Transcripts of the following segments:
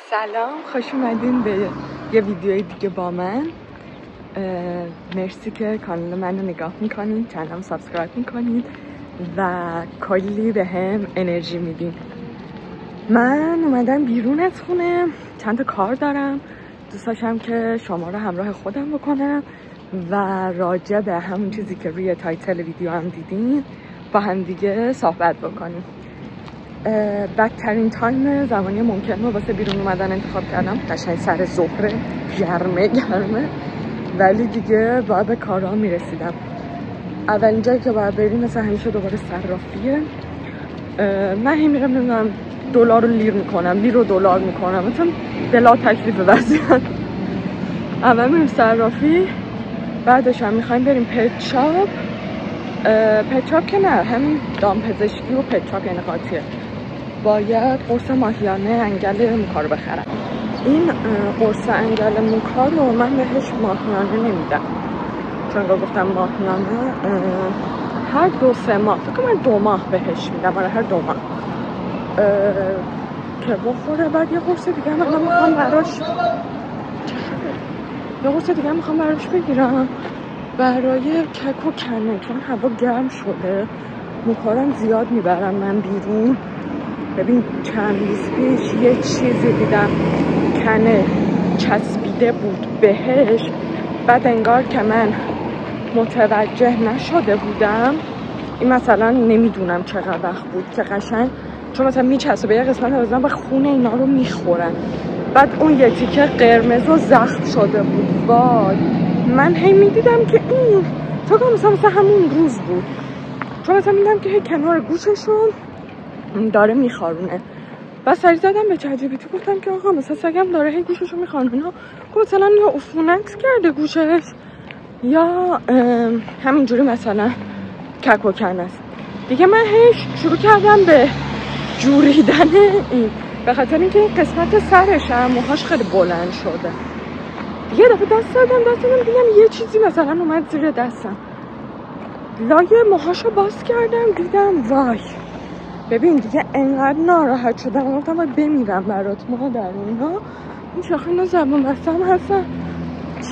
سلام، خوش اومدین به یه ویدیوی دیگه با من. مرسی که کانال منو نگاه میکنین، چنلم سابسکرایب میکنین و کلی به هم انرژی میدین. من اومدم بیرون از خونه، چند تا کار دارم، دوست داشتم که شما رو همراه خودم بکنم و راجع به همون چیزی که روی تایتل ویدیو هم دیدین با هم دیگه صحبت بکنیم. بدترین تایم زمانی ممکن رو واسه بیرون اومدن انتخاب کردم، قشنگ سر ظهر، گرمه ولی دیگه باید به کارها میرسیدم. اولین جایی که باید بریم مثل همیشه دوباره صرافیه. من هم میرم نمیدونم دلار رو لیر میکنم، لیر رو دلار میکنم، مثلا بلا تکلیف وضعیت. اول میریم صرافی، بعدش هم میخوایم بریم پت شاپ. پت شاپ که نه، همین دامپزشکی و پت شاپ یعنی قاطیه. باید قرص ماهیانه انگل موکا رو بخرم. این قرص انگل موکا رو من بهش ماهیانه نمیدم، چون گفتم ماهیانه هر 2-3 ماه، فکر کنم 2 ماه بهش میدم. آره هر 2 ماه که بخوره. بعد یه قرص دیگه هم میخوام براش بگیرم برای کک و کنه، چون هوا گرم شده. موکارم زیاد میبرم من بیرون. ببین چند روز پیش یه چیزی دیدم کنه چسبیده بود بهش، بعد انگار که من متوجه نشده بودم. این مثلا نمیدونم چقدر وقت بود که قشنگ چون مثلا میچسبه به یه قسمت بزنم و خون اینا رو میخورن. بعد اون یه تیکه قرمز و زخم شده بود. وای من هی میدیدم که این فکر کنم مثلا همون روز بود، چون مثلا میدیدم که هی کنار گوششون داره میخارونه. و سری زدم به چت جی پی تی، گفتم که آقا مثلا سگم داره هی گوششو میخارونه، مثلا یا عفونت کرده گوشش یا همینجوری مثلا کک و کن است دیگه. من هیچ شروع کردم به جوریدن این، به خاطر اینکه این قسمت سرش هم موهاش خیلی بلند شده. یه دفعه دست دادم دیدم یه چیزی مثلا اومد زیر دستم، لایه موهاشو باز کردم دیدم وای. ببین دیگه انقدر ناراحت شدم، گفتم باید بمیرم برات مادر. اینا این شاخه اینا زبون بسته هم هستن،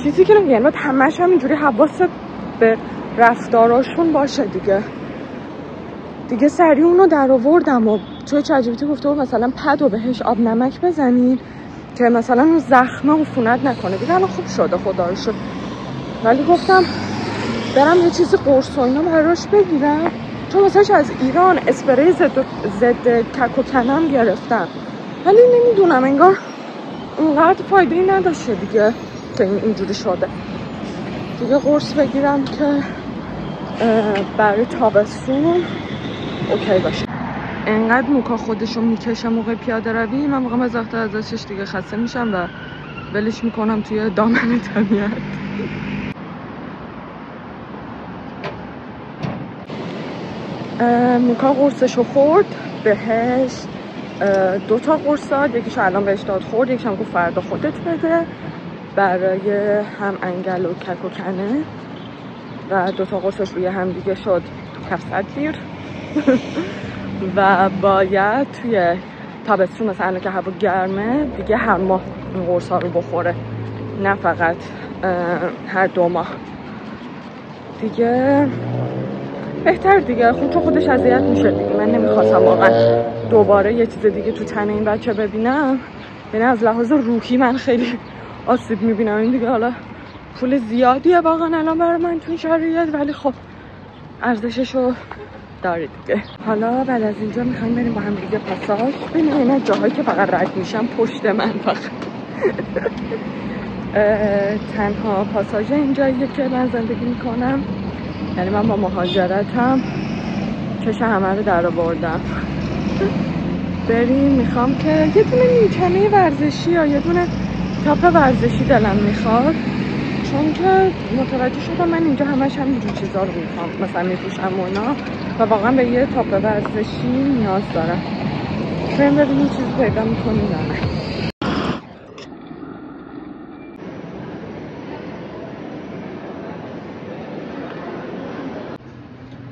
چیزی که نمیگن. باید همش هم اینجوری حواست به رفتاراشون باشه دیگه سریع اونو در آوردم و توی چت جی پی تی گفته بود مثلا پدو بهش آب نمک بزنید که مثلا اون زخمه عفونت نکنه. دیگه الان خوب شده خدا رو شکر، ولی گفتم برم یه چیزی قرص و اینا براش بگیرم، چون مثلا از ایران اسپری ضد کک و کنم گرفتم، ولی نمیدونم انگار اونقدر فایده ای نداشته دیگه که اینجوری شده. دیگه قرص بگیرم که برای تابستون اوکی باشه. انقدر موکا خودشو میکشه موقع پیاده روی، من موقع مزاحت ازش دیگه خسته میشم و ولش میکنم توی دامن طبیعت. موکا قرصشو خورد، بهش 2 تا قرص داد، یکیشو الان بهش داد خورد، یکیشو هم گفت فردا خودت بده برای هم انگل و کک و کنه. و 2 تا قرصش روی هم دیگه شد 700 لیر و باید توی تابستون مثلا که هوا گرمه دیگه هر ماه این قرص ها رو بخوره، نه فقط هر 2 ماه دیگه. بهتر دیگه، چون خودش اذیت میشه دیگه. من نمیخواستم واقعا دوباره یه چیز دیگه تو تن این بچه ببینم، یعنی از لحاظ روحی من خیلی آسیب میبینم. این دیگه حالا پول زیادیه واقعا الان برای من تو این شرایط، ولی خب ارزششو داره دیگه. حالا بعد از اینجا میخوایم بریم با هم دیگه پاساژ. ببین اینا جاهایی که فقط رد میشم پشت من فقط تنها پاساژ اینجاییه که من زندگی میکنم، یعنی من با مهاجرتم چش همه رو در آوردم. بریم، میخوام که یه دونه نیمکمه ورزشی یا یه دونه تاپ ورزشی دلم میخواد، چون که متوجه شدم من اینجا همش همینجور چیزا رو میخوام مثلا میپوشم و اینا، و واقعا به یه تاپ ورزشی نیاز دارم. بریم ببینیم چیزی پیدا میکنیم یا نه.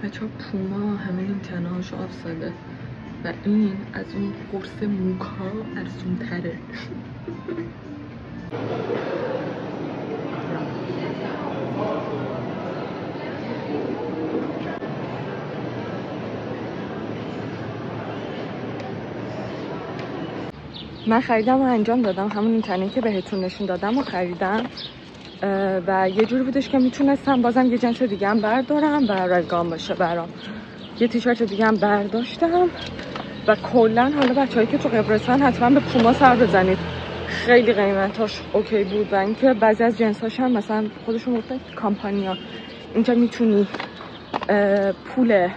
بچه ها پوما همه این تنهاشو آف زده، و این از اون قرص موکا ارزون تره. من خریدم و انجام دادم، همون اینترنتی که بهتون نشون دادم و خریدم و یه جوری بودش که میتونستم بازم یه جنس دیگه هم بردارم و رایگان باشه برام. یه تیشرت دیگه هم برداشتم و کلا حالا بچه‌هایی که تو قبرسن حتما به پوما سر بزنید، خیلی قیمتاش اوکی بود و اینکه بعضی از جنساش هم مثلا خودشون گفتن کامپانیا اینجا میتونی پول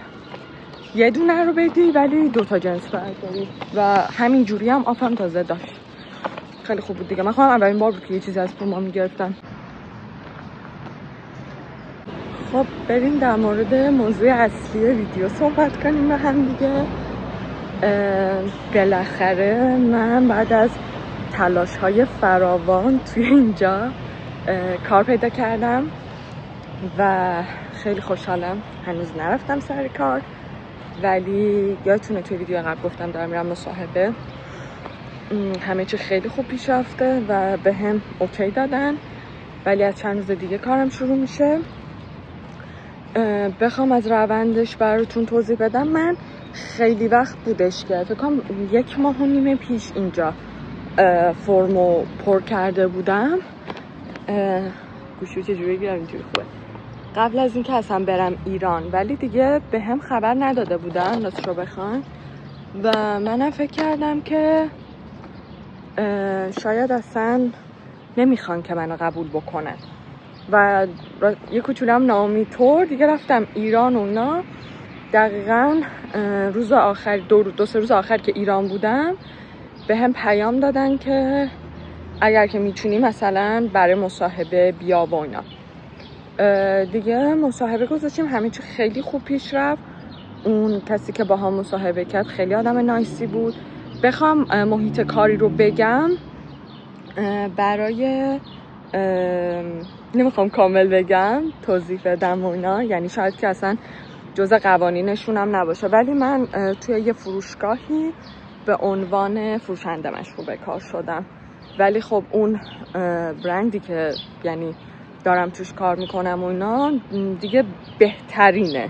یه دونه رو بدی ولی 2 جنس برداری و همین جوری هم آفم تازه داشت. خیلی خوب بود دیگه. من خودم اولین بار بود که یه چیزی از پوما میگرفتم. خب بریم در مورد موضوع اصلی ویدیو صحبت کنیم با هم دیگه. بالاخره من بعد از تلاش های فراوان توی اینجا کار پیدا کردم و خیلی خوشحالم. هنوز نرفتم سر کار ولی یادتونه توی ویدیو قبل گفتم دارم میرم مصاحبه. همه چی خیلی خوب پیش رفته و به هم اوکی دادن ولی از چند روز دیگه کارم شروع میشه. بخوام از روندش براتون توضیح بدم، من خیلی وقت بودش که فکر کنم 1.5 ماه پیش اینجا فرمو پر کرده بودم. گوشی چجوری بگیرم اینجوری خوبه. قبل از اینکه اصلا برم ایران ولی دیگه به هم خبر نداده بودن راستش رو بخوان و منم فکر کردم که شاید اصلا نمیخوان که منو قبول بکنن و یه کوچولو هم ناامیدطور دیگه رفتم ایران و اونا. دقیقاً روز آخر 2-3 روز آخر که ایران بودم به هم پیام دادن که اگر که میتونی مثلا برای مصاحبه بیا و اینا. دیگه مصاحبه گذاشتیم، همه چی خیلی خوب پیش رفت. اون کسی که با هم مصاحبه کرد خیلی آدم نایسی بود. بخوام محیط کاری رو بگم برای نمیخوام کامل بگم توضیح بدم و اینا، یعنی شاید که اصلا جزء قوانینشون هم نباشه ولی من توی یه فروشگاهی به عنوان فروشنده مشغول به کار شدم ولی خب اون برندی که یعنی دارم توش کار میکنم و اینا دیگه بهترینه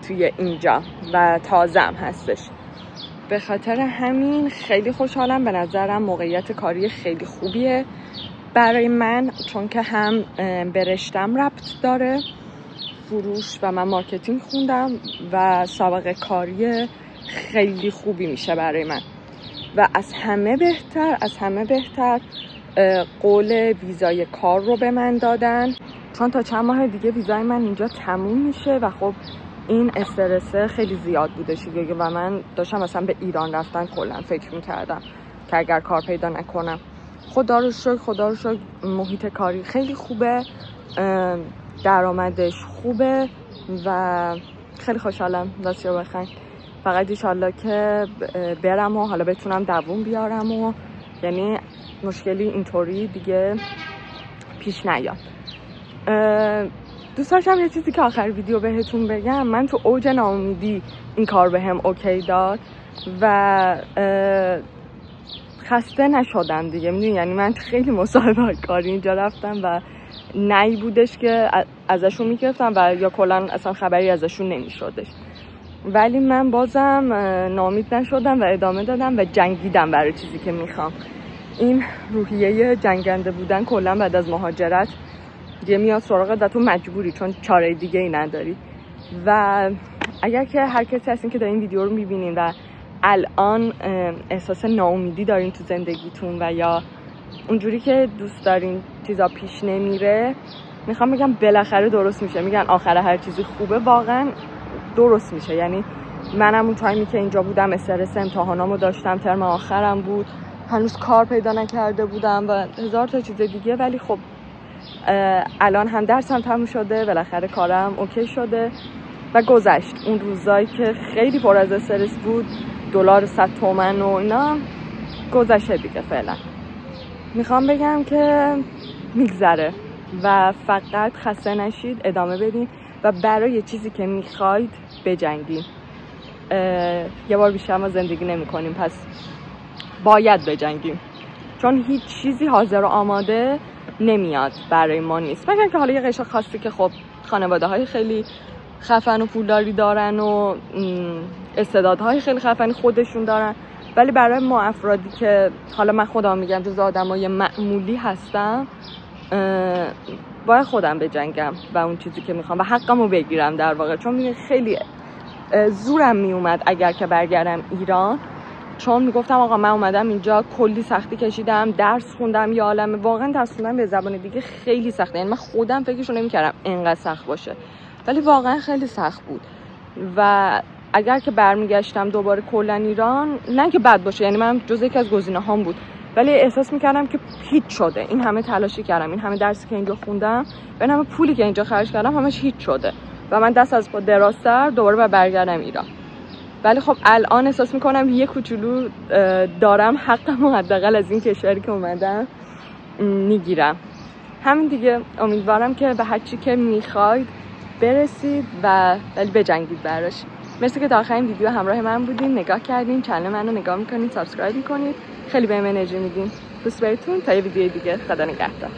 توی اینجا و تازم هستش. به خاطر همین خیلی خوشحالم. به نظرم موقعیت کاری خیلی خوبیه برای من چون که هم به رشتم ربط داره فروش و من مارکتینگ خوندم و سابقه کاری خیلی خوبی میشه برای من و از همه بهتر قول ویزای کار رو به من دادن چون تا چند ماه دیگه ویزای من اینجا تموم میشه و خب این استرسه خیلی زیاد بودش دیگه و من داشتم مثلا به ایران رفتن کلا فکر میکردم که اگر کار پیدا نکنم. خدا رو شکر محیط کاری خیلی خوبه، درآمدش خوبه و خیلی خوشحالم راستش رو بخواید. فقط انشالله که برم و حالا بتونم دووم بیارم و یعنی مشکلی اینطوری دیگه پیش نیاد. دوست داشتم یه چیزی که آخر ویدیو بهتون بگم. من تو اوج ناامیدی این کار بهم اوکی داد و خسته نشدم دیگه، میدونی یعنی من خیلی مصاحبه کاری اینجا رفتم و نهی بودش که ازشون میگرفتم و یا کلا اصلا خبری ازشون نمیشدش ولی من بازم ناامید نشدم و ادامه دادم و جنگیدم برای چیزی که میخوام. این روحیه جنگنده بودن کلا بعد از مهاجرت دیگه میاد سراغت و تو مجبوری چون چاره دیگه ای نداری. و اگر که هر کسی هستین که دارین ویدیو رو میبینین و الان احساس ناامیدی دارین تو زندگیتون و یا اونجوری که دوست دارین چیزا پیش نمیره، میخوام بگم بالاخره درست میشه. میگن آخر هر چیزی خوبه، واقعا درست میشه. یعنی منم اون تایمی که اینجا بودم استرس امتحانامو داشتم، ترم آخرم بود، هنوز کار پیدا نکرده بودم و هزار تا چیز دیگه ولی خب الان هم درسم تموم شده، بالاخره کارم اوکی شده و گذشت. اون روزایی که خیلی پر از استرس بود، دلار 100 تومن و اینا، گذشته دیگه. فعلا میخوام بگم که میگذره و فقط خسته نشید، ادامه بدین و برای چیزی که میخواید بجنگین. یه بار بیشتر ما زندگی نمی کنیم، پس باید بجنگیم، چون هیچ چیزی حاضر و آماده نمیاد برای ما نیست، مگر که حالا یه قشر خاصی که خب خانواده های خیلی خفن و پولداری دارن و استعدادهای خیلی خفنی خودشون دارن، ولی برای ما افرادی که حالا من خودم میگم جز آدمای معمولی هستم، باید خودم بجنگم و اون چیزی که میخوام و حقمو بگیرم در واقع، چون میگه خیلی زورم میومد اگر که برگردم ایران، چون میگفتم آقا من اومدم اینجا کلی سختی کشیدم، درس خوندم، یه عالمه، واقعا درس خوندن به زبان دیگه خیلی سخته، یعنی من خودم فکرشو نمیکردم اینقدر سخت باشه، ولی واقعا خیلی سخت بود و اگر که برمیگشتم دوباره کلا ایران، نه که بد باشه، یعنی من جز یکی از گزینه‌هام بود، ولی احساس میکردم که هیچ شده، این همه تلاشی کردم، این همه درسی که اینجا خوندم، این همه پولی که اینجا خرج کردم، همش هیچ شده و من دست از پا درازتر دوباره برگردم ایران. ولی خب الان احساس میکنم یه کوچولو دارم حقمو حداقل از این کشوری که اومدم میگیرم. همین دیگه، امیدوارم که به هر چی که میخواید برسید و ولی بجنگید براش. مرسی که تا آخرین ویدیو همراه من بودین، نگاه کردین، چنل منو نگاه میکنید، سابسکرایب میکنید، خیلی بهم انرژی میدین. دوست بهتون تا یه ویدیو دیگه. خدا نگهدار.